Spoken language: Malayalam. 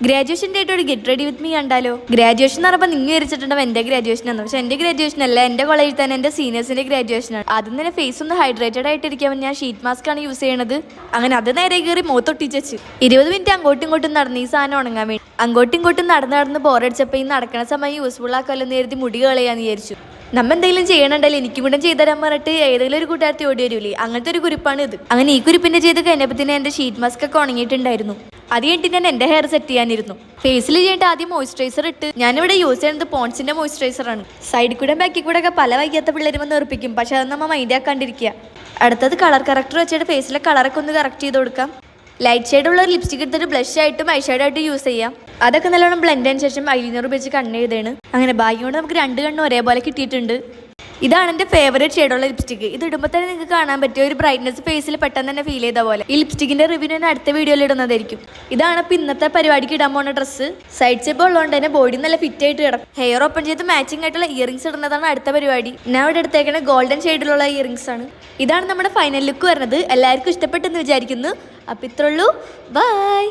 ഗ്രാജുവേഷൻ്റെ ആയിട്ട് ഒരു ഗെറ്റ് റെഡി വിത്ത് മീ കണ്ടാലോ? ഗ്രാജുവേഷൻ എന്ന് പറയുമ്പോൾ നിങ്ങൾ വിചാരിച്ചിട്ടുണ്ടോ എൻ്റെ ഗ്രാജുവേഷൻ ആണ്. പക്ഷെ എൻ്റെ ഗ്രാജുവേഷൻ അല്ല, എൻ്റെ കോളേജിൽ തന്നെ എൻ്റെ സീനിയേഴ്സിൻ്റെ ഗ്രാജുവേഷനാണ്. ആദ്യം തന്നെ ഫേസ് ഒന്ന് ഹൈഡ്രേറ്റഡ് ആയിട്ടിരിക്കാൻ ഞാൻ ഷീറ്റ് മാസ്ക് ആണ് യൂസ് ചെയ്യണത്. അങ്ങനെ അത് നേരെ കയറി മുഖത്തൊട്ടിച്ച് 20 മിനിറ്റ് അങ്ങോട്ടും ഇങ്ങോട്ടും നടന്ന് ഈ സാധനം ഉണങ്ങാൻ വേണ്ടി. അങ്ങോട്ടും ഇങ്ങോട്ടും നടന്ന് ബോറടിച്ചപ്പോൾ ഈ നടക്കണ സമയം യൂസ്ഫുൾ ആക്കാമല്ലോ എന്ന് കരുതി മുടി കളയാന്ന് വിചാരിച്ചു. നമ്മ എന്തെങ്കിലും ചെയ്യണുണ്ടല്ലോ, എനിക്കും കൂടെ ചെയ്തുതരാൻ പറഞ്ഞിട്ട് ഏതെങ്കിലും ഒരു കൂട്ടുകാരത്തി ഓടി വരൂലേ, അങ്ങനത്തെ ഒരു കുരിപ്പാണ് ഇത്. അങ്ങനെ ഈ കുരിപ്പിന്റെ ചെയ്ത് കഴിഞ്ഞപ്പോൾ തന്നെ എൻ്റെ ഷീറ്റ് മാസ്ക് ഒക്കെ ഉണങ്ങിയിട്ടുണ്ടായിരുന്നു. അത് കഴിഞ്ഞിട്ട് ഞാൻ എൻ്റെ ഹെയർ സെറ്റ് ചെയ്യാനിരുന്നു. ഫേസിൽ ചെയ്തിട്ട് ആദ്യം മോയ്സ്ചറൈസർ ഇട്ട്. ഞാനിവിടെ യൂസ് ചെയ്യുന്നത് പോൺസിന്റെ മോയ്സ്ചറൈസർ ആണ്. സൈഡിൽ കൂടെ ബാക്കിൽ കൂടെ ഒക്കെ പല വൈകാത്ത പിള്ളേരും വന്ന് ഉറപ്പിക്കും, പക്ഷെ അത് നമ്മൾ മൈൻഡ് ആക്കാണ്ടിരിക്കുക. അടുത്തത് കളർ കറക്റ്റർ വെച്ചിട്ട് ഫേസിലെ കളറൊക്കെ ഒന്ന് കറക്റ്റ് ചെയ്ത് കൊടുക്കാം. ലൈറ്റ് ഷെയ്ഡുള്ള ലിപ്സ്റ്റിക് എടുത്തിട്ട് ബ്ലഷ് ആയിട്ടും ഐ ഷെയ്ഡായിട്ടും യൂസ് ചെയ്യാം. അതൊക്കെ നല്ലോണം ബ്ലെൻഡ് ആയതിനു ശേഷം ഐലൈനർ ഉപയോഗിച്ച് കണ്ണ് എഴുതാണ്. അങ്ങനെ ഭാഗ്യം കൊണ്ട് നമുക്ക് 2 കണ്ണും ഒരേപോലെ കിട്ടിയിട്ടുണ്ട്. ഇതാണ് എൻ്റെ ഫേവറേറ്റ് ഷെയ്ഡുള്ള ലിപ്സ്റ്റിക്. ഇത് ഇടുമ്പോൾ തന്നെ നിങ്ങൾക്ക് കാണാൻ പറ്റിയ ഒരു ബ്രൈറ്റ്നസ് ഫേസിൽ പെട്ടെന്ന് തന്നെ ഫീൽ ചെയ്ത പോലെ. ഈ ലിപ്സ്റ്റിക്കിന്റെ റിവ്യൂ ഞാൻ അടുത്ത വീഡിയോയിൽ ഇടുന്നതായിരിക്കും. ഇതാണ് ഇപ്പോൾ ഇന്നത്തെ പരിപാടിക്ക് ഇടാൻ പോകുന്ന ഡ്രസ്സ്. സൈഡ് സ്റ്റെപ്പ് ഉള്ളതുകൊണ്ട് തന്നെ ബോഡി നല്ല ഫിറ്റ് ആയിട്ട് കിടക്കും. ഹെയർ ഓപ്പൺ ചെയ്ത് മാച്ചിങ് ആയിട്ടുള്ള ഇയറിംഗ്സ് ഇടുന്നതാണ് അടുത്ത പരിപാടി. ഞാൻ ഇവിടെ എടുത്തേക്കണ ഗോൾഡൻ ഷെയ്ഡിലുള്ള ഇയറിംഗ്സ് ആണ്. ഇതാണ് നമ്മുടെ ഫൈനൽ ലുക്ക് വരുന്നത്. എല്ലാവർക്കും ഇഷ്ടപ്പെട്ടെന്ന് വിചാരിക്കുന്നു. അപ്പോൾ ഇത്രയുള്ളൂ. ബൈ.